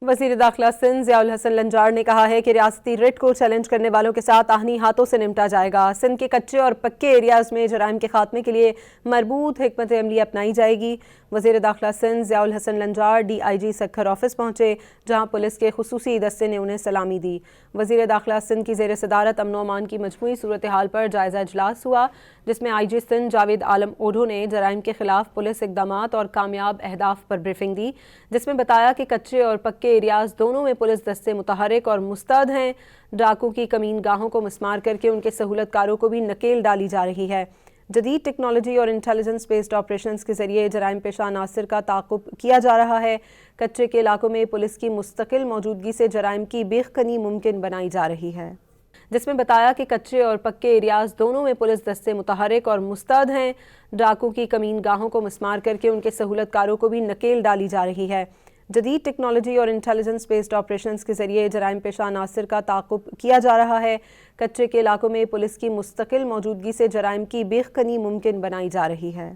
وزیر داخلہ سندھ ضیاء الحسن لنجار نے کہا ہے کہ ریاستی ریٹ کو چیلنج کرنے والوں کے ساتھ آہنی ہاتھوں سے نمٹا جائے گا۔ سندھ کے کچے اور پکے ایریاز میں جرائم کے خاتمے کے لیے مربوط حکمت عملی اپنائی جائے گی۔ وزیر داخلہ Sindh Zia ul Hassan Lanjar D I G Sukkur office پہنچے، جہاں پولیس کے خصوصی دستے نے انہیں سلامی دی۔ وزیر داخلہ سندھ کی زیر صدارت امن و امان کی مجموعی صورتحال پر جائزہ اجلاس ہوا، جس میں آئی جی سندھ جاوید عالم اوڈھو نے جرائم کے خلاف پولیس اقدامات اور کامیاب اہداف پر بریفنگ دی، جس میں بتایا کہ کچے اور پکے ایریاز دونوں میں پولیس دستے متحرک اور مستعد ہیں۔ ڈاکو کی کمین گاہوں کو مسمار کر کے ان کے سہولت کاروں کو بھی نکیل ڈالی جا رہی ہے۔ جدید ٹیکنالوجی اور انٹیلیجنس بیسڈ آپریشنز کے ذریعے جرائم پیشہ عناصر کا تعاقب کیا جا رہا ہے۔ کچے کے علاقوں میں پولیس کی مستقل موجودگی سے جرائم کی بے کنی ممکن بنائی جا رہی ہے، جس میں بتایا کہ کچے اور پکے ایریاز دونوں میں پولیس دستے متحرک اور مستعد ہیں۔ ڈاکو کی کمین گاہوں کو مسمار کر کے ان کے سہولت کاروں کو بھی نکیل ڈالی جا رہی ہے۔ جدید ٹیکنالوجی اور انٹیلیجنس بیسڈ آپریشنز کے ذریعے جرائم پیشہ عناصر کا تعاقب کیا جا رہا ہے۔ کچے کے علاقوں میں پولیس کی مستقل موجودگی سے جرائم کی بے کنی ممکن بنائی جا رہی ہے۔